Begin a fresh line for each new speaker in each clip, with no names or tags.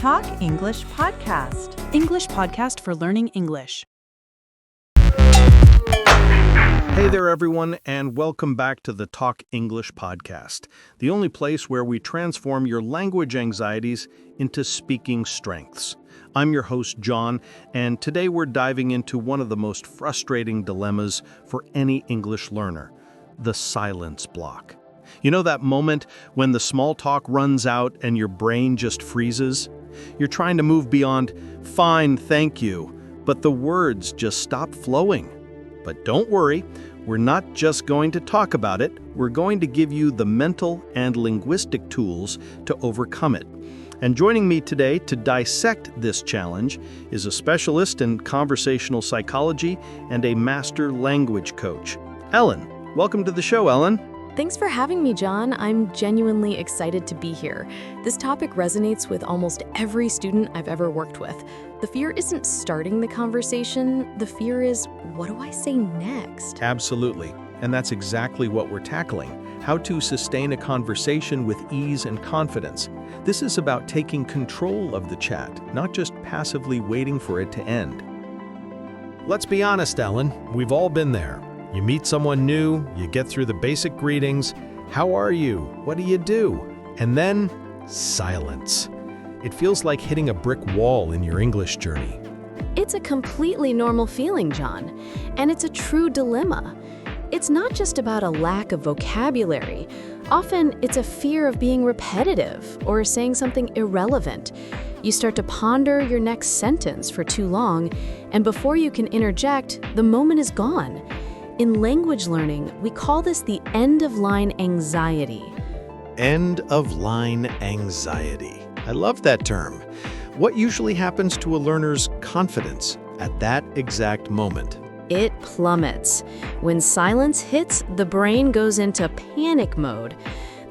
Talk English Podcast.
English podcast for learning English.
Hey there, everyone, and welcome back to the Talk English Podcast, the only place where we transform your language anxieties into speaking strengths. I'm your host, John, and today we're diving into one of the most frustrating dilemmas for any English learner, the silence block. You know that moment when the small talk runs out and your brain just freezes? You're trying to move beyond, "Fine, thank you," but the words just stop flowing. But don't worry, we're not just going to talk about it, we're going to give you the mental and linguistic tools to overcome it. And joining me today to dissect this challenge is a specialist in conversational psychology and a master language coach. Ellen, welcome to the show, Ellen.
Thanks for having me, John. I'm genuinely excited to be here. This topic resonates with almost every student I've ever worked with. The fear isn't starting the conversation. The fear is, what do I say next?
Absolutely. And that's exactly what we're tackling. How to sustain a conversation with ease and confidence. This is about taking control of the chat, not just passively waiting for it to end.
Let's be honest, Ellen. We've all been there. You meet someone new, you get through the basic greetings. How are you? What do you do? And then, silence. It feels like hitting a brick wall in your English journey.
It's a completely normal feeling, John, and it's a true dilemma. It's not just about a lack of vocabulary. Often, it's a fear of being repetitive or saying something irrelevant. You start to ponder your next sentence for too long, and before you can interject, the moment is gone. In language learning, we call this the end-of-line anxiety.
End-of-line anxiety. I love that term. What usually happens to a learner's confidence at that exact moment?
It plummets. When silence hits, the brain goes into panic mode.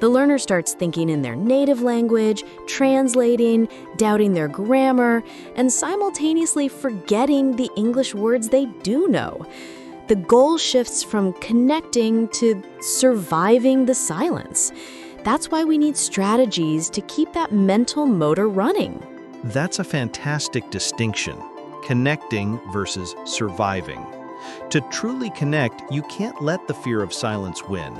The learner starts thinking in their native language, translating, doubting their grammar, and simultaneously forgetting the English words they do know. The goal shifts from connecting to surviving the silence. That's why we need strategies to keep that mental motor running.
That's a fantastic distinction, connecting versus surviving. To truly connect, you can't let the fear of silence win.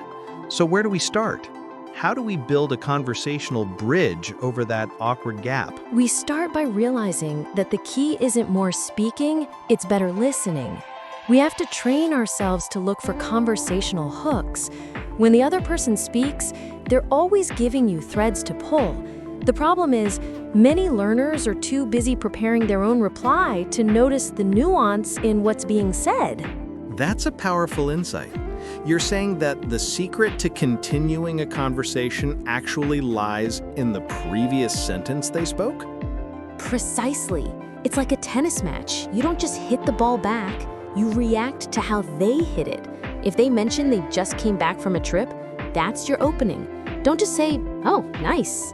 So where do we start? How do we build a conversational bridge over that awkward gap?
We start by realizing that the key isn't more speaking, it's better listening. We have to train ourselves to look for conversational hooks. When the other person speaks, they're always giving you threads to pull. The problem is, many learners are too busy preparing their own reply to notice the nuance in what's being said.
That's a powerful insight. You're saying that the secret to continuing a conversation actually lies in the previous sentence they spoke?
Precisely. It's like a tennis match. You don't just hit the ball back. You react to how they hit it. If they mention they just came back from a trip, that's your opening. Don't just say, "Oh, nice."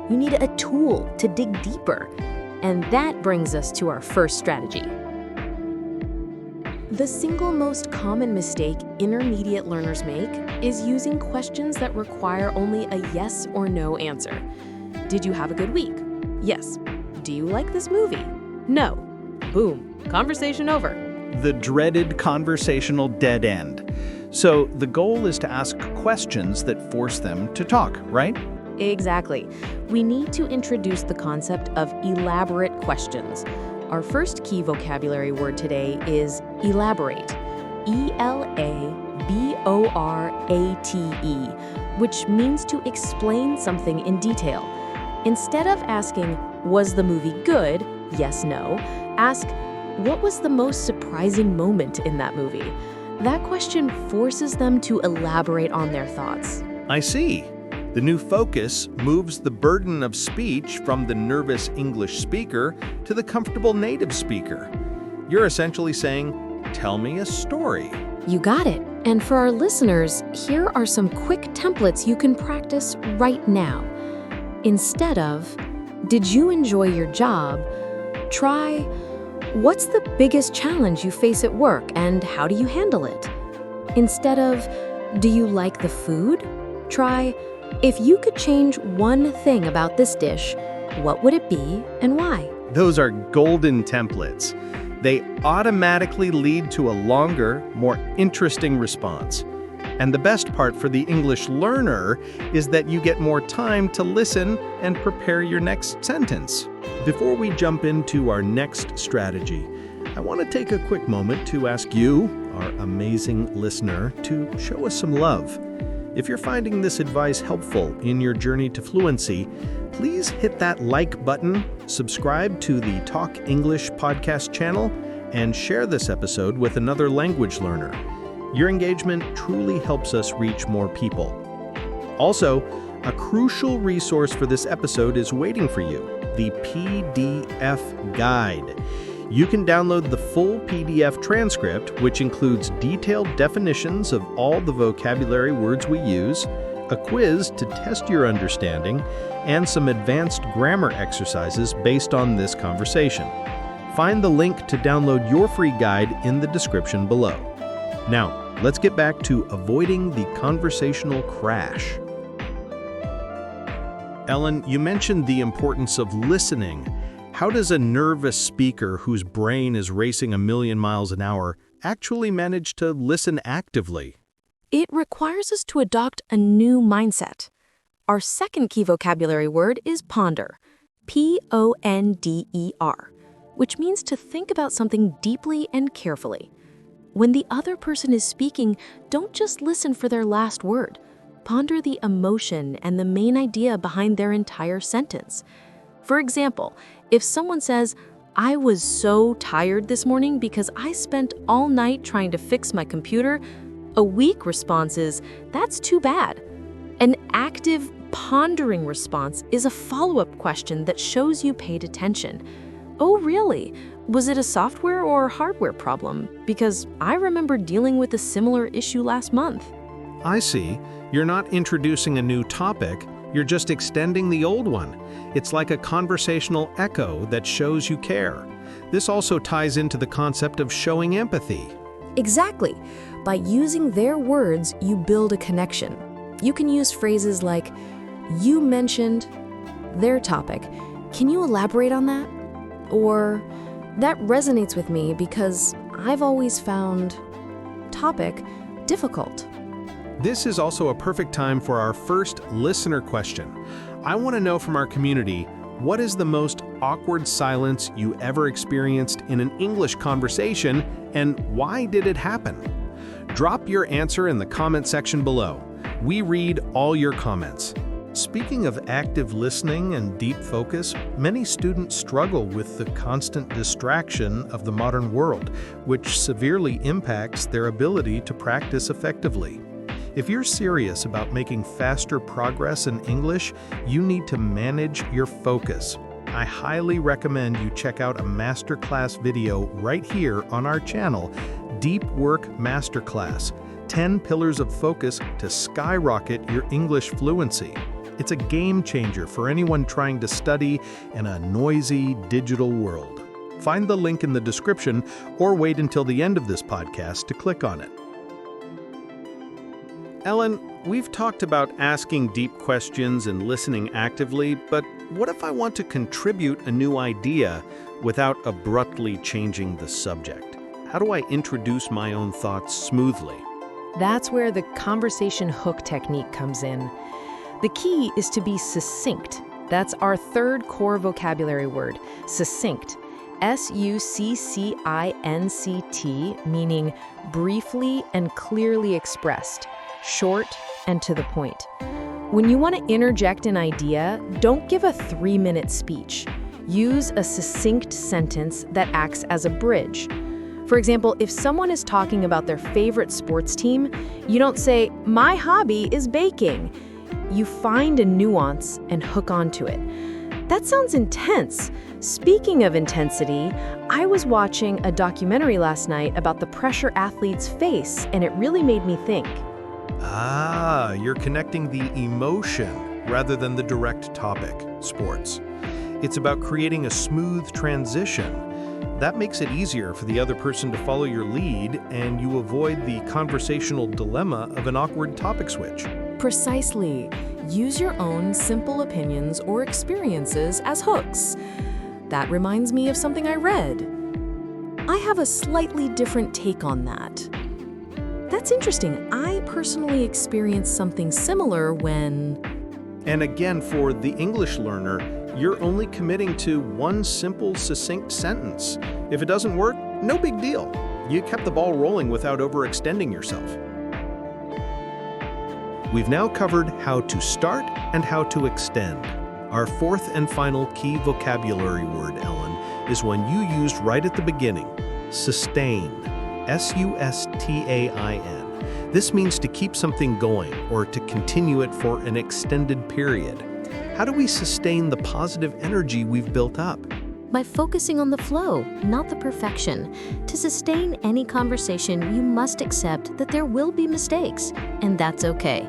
You need a tool to dig deeper. And that brings us to our first strategy. The single most common mistake intermediate learners make is using questions that require only a yes or no answer. Did you have a good week? Yes. Do you like this movie? No. Boom. Conversation over.
The dreaded conversational dead end. So the goal is to ask questions that force them to talk, right?
Exactly. We need to introduce the concept of elaborate questions. Our first key vocabulary word today is elaborate. E-L-A-B-O-R-A-T-E, which means to explain something in detail. Instead of asking, was the movie good? Yes, no. Ask, what was the most surprising moment in that movie? That question forces them to elaborate on their thoughts.
I see. The new focus moves the burden of speech from the nervous English speaker to the comfortable native speaker. You're essentially saying, tell me a story.
You got it. And for our listeners, here are some quick templates you can practice right now. Instead of, did you enjoy your job? Try, what's the biggest challenge you face at work and how do you handle it? Instead of, do you like the food? Try, if you could change one thing about this dish, What would it be and why?
Those are golden templates. They automatically lead to a longer, more interesting response. And the best part for the English learner is that you get more time to listen and prepare your next sentence. Before we jump into our next strategy, I want to take a quick moment to ask you, our amazing listener, to show us some love. If you're finding this advice helpful in your journey to fluency, please hit that like button, subscribe to the Talk English podcast channel, and share this episode with another language learner. Your engagement truly helps us reach more people. Also, a crucial resource for this episode is waiting for you, the PDF guide. You can download the full PDF transcript, which includes detailed definitions of all the vocabulary words we use, a quiz to test your understanding, and some advanced grammar exercises based on this conversation. Find the link to download your free guide in the description below. Now, let's get back to avoiding the conversational crash. Ellen, you mentioned the importance of listening. How does a nervous speaker whose brain is racing 1,000,000 miles an hour actually manage to listen actively?
It requires us to adopt a new mindset. Our second key vocabulary word is ponder, P-O-N-D-E-R, which means to think about something deeply and carefully. When the other person is speaking, don't just listen for their last word. Ponder the emotion and the main idea behind their entire sentence. For example, if someone says, "I was so tired this morning because I spent all night trying to fix my computer," a weak response is, "That's too bad." An active, pondering response is a follow-up question that shows you paid attention. "Oh, really? Was it a software or hardware problem? Because I remember dealing with a similar issue last month."
I see. You're not introducing a new topic, you're just extending the old one. It's like a conversational echo that shows you care. This also ties into the concept of showing empathy.
Exactly. By using their words, you build a connection. You can use phrases like, "You mentioned their topic. Can you elaborate on that?" Or, "That resonates with me because I've always found topic difficult."
This is also a perfect time for our first listener question. I want to know from our community, what is the most awkward silence you ever experienced in an English conversation, and why did it happen? Drop your answer in the comment section below. We read all your comments. Speaking of active listening and deep focus, many students struggle with the constant distraction of the modern world, which severely impacts their ability to practice effectively. If you're serious about making faster progress in English, you need to manage your focus. I highly recommend you check out a masterclass video right here on our channel, Deep Work Masterclass, 10 Pillars of Focus to Skyrocket Your English Fluency. It's a game changer for anyone trying to study in a noisy digital world. Find the link in the description or wait until the end of this podcast to click on it. Ellen, we've talked about asking deep questions and listening actively, but what if I want to contribute a new idea without abruptly changing the subject? How do I introduce my own thoughts smoothly?
That's where the conversation hook technique comes in. The key is to be succinct. That's our third core vocabulary word, succinct. S-U-C-C-I-N-C-T, meaning briefly and clearly expressed, short and to the point. When you want to interject an idea, don't give a 3-minute speech. Use a succinct sentence that acts as a bridge. For example, if someone is talking about their favorite sports team, you don't say, "My hobby is baking." You find a nuance and hook onto it. That sounds intense. Speaking of intensity, I was watching a documentary last night about the pressure athletes face, and it really made me think.
Ah, you're connecting the emotion rather than the direct topic, sports. It's about creating a smooth transition. That makes it easier for the other person to follow your lead, and you avoid the conversational dilemma of an awkward topic switch.
Precisely.
use your own simple opinions or experiences as hooks. That reminds me of something I read. I have a slightly different take on that. That's interesting. I personally experienced something similar when...
And again, for the English learner, you're only committing to one simple, succinct sentence. If it doesn't work, no big deal. You kept the ball rolling without overextending yourself. We've now covered how to start and how to extend. Our fourth and final key vocabulary word, Ellen, is one you used right at the beginning: sustain. S-U-S-T-A-I-N. This means to keep something going or to continue it for an extended period. How do we sustain the positive energy we've built up?
By focusing on the flow, not the perfection. To sustain any conversation, you must accept that there will be mistakes, and that's okay.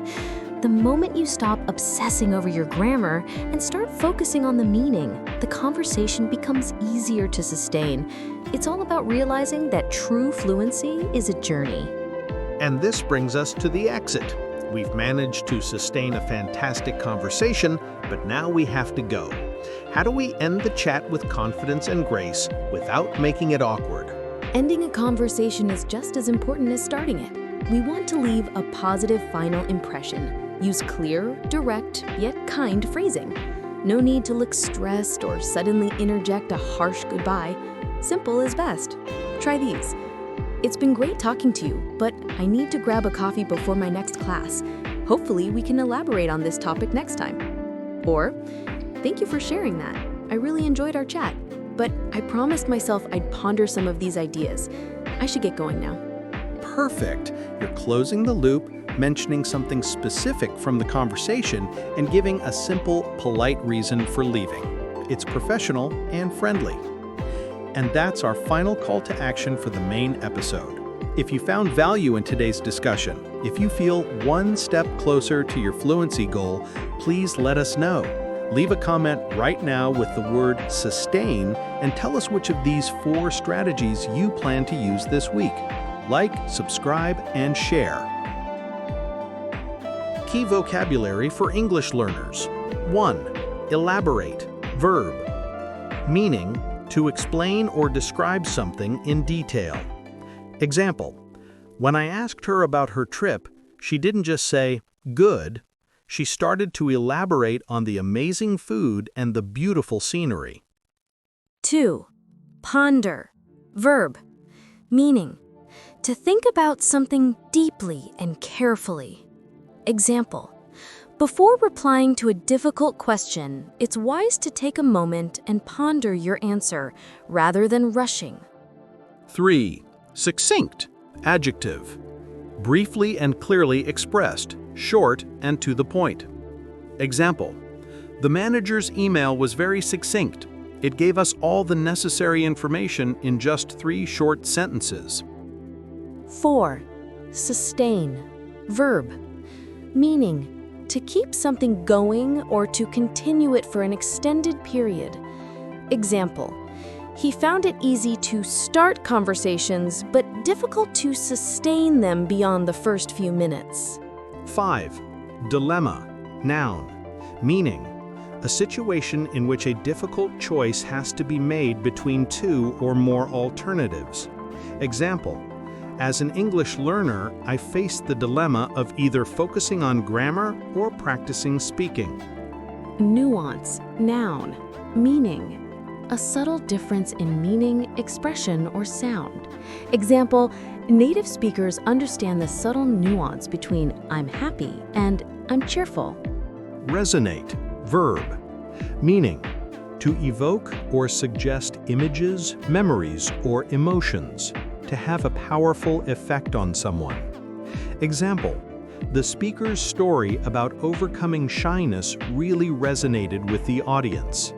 The moment you stop obsessing over your grammar and start focusing on the meaning, the conversation becomes easier to sustain. It's all about realizing that true fluency is a journey.
And this brings us to the exit. We've managed to sustain a fantastic conversation, but now we have to go. How do we end the chat with confidence and grace without making it awkward?
Ending a conversation is just as important as starting it. We want to leave a positive final impression. Use clear, direct, yet kind phrasing. No need to look stressed or suddenly interject a harsh goodbye. Simple is best. Try these. It's been great talking to you, but I need to grab a coffee before my next class. Hopefully, we can elaborate on this topic next time. Or, thank you for sharing that. I really enjoyed our chat, but I promised myself I'd ponder some of these ideas. I should get going now.
Perfect. You're closing the loop, mentioning something specific from the conversation, and giving a simple, polite reason for leaving. It's professional and friendly. And that's our final call to action for the main episode. If you found value in today's discussion, if you feel one step closer to your fluency goal, please let us know. Leave a comment right now with the word sustain and tell us which of these 4 strategies you plan to use this week. Like, subscribe, and share. Key vocabulary for English learners. 1. Elaborate. Verb. Meaning, to explain or describe something in detail. Example: when I asked her about her trip, she didn't just say, "Good." She started to elaborate on the amazing food and the beautiful scenery.
2. Ponder. Verb. Meaning, to think about something deeply and carefully. Example: before replying to a difficult question, it's wise to take a moment and ponder your answer rather than rushing.
3. Succinct. Adjective. Briefly and clearly expressed, short and to the point. Example: the manager's email was very succinct. It gave us all the necessary information in just 3 short sentences.
4. Sustain. Verb. Meaning, to keep something going or to continue it for an extended period. Example: he found it easy to start conversations, but difficult to sustain them beyond the first few minutes.
5. Dilemma. Noun. Meaning, a situation in which a difficult choice has to be made between 2 or more alternatives. Example: as an English learner, I faced the dilemma of either focusing on grammar or practicing speaking.
Nuance. Noun. Meaning, a subtle difference in meaning, expression, or sound. Example: native speakers understand the subtle nuance between "I'm happy" and "I'm cheerful."
Resonate. Verb. Meaning, to evoke or suggest images, memories, or emotions. To have a powerful effect on someone. Example: the speaker's story about overcoming shyness really resonated with the audience.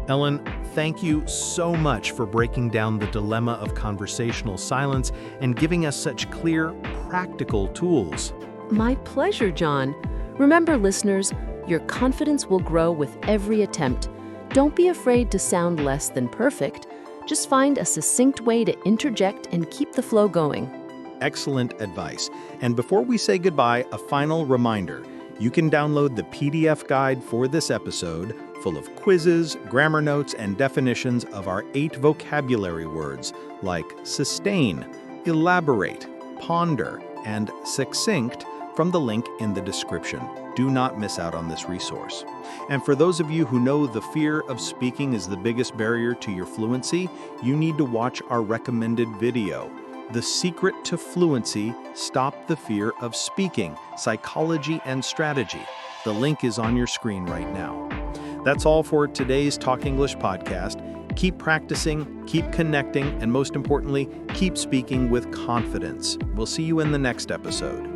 Ellen, thank you so much for breaking down the dilemma of conversational silence and giving us such clear, practical tools.
My pleasure, John. Remember, listeners, your confidence will grow with every attempt. Don't be afraid to sound less than perfect. Just find a succinct way to interject and keep the flow going.
Excellent advice. And before we say goodbye, a final reminder. You can download the PDF guide for this episode, full of quizzes, grammar notes, and definitions of our 8 vocabulary words like sustain, elaborate, ponder, and succinct from the link in the description. Do not miss out on this resource. And for those of you who know the fear of speaking is the biggest barrier to your fluency, you need to watch our recommended video, The Secret to Fluency: Stop the Fear of Speaking, Psychology and Strategy. The link is on your screen right now. That's all for today's Talk English podcast. Keep practicing, keep connecting, and most importantly, keep speaking with confidence. We'll see you in the next episode.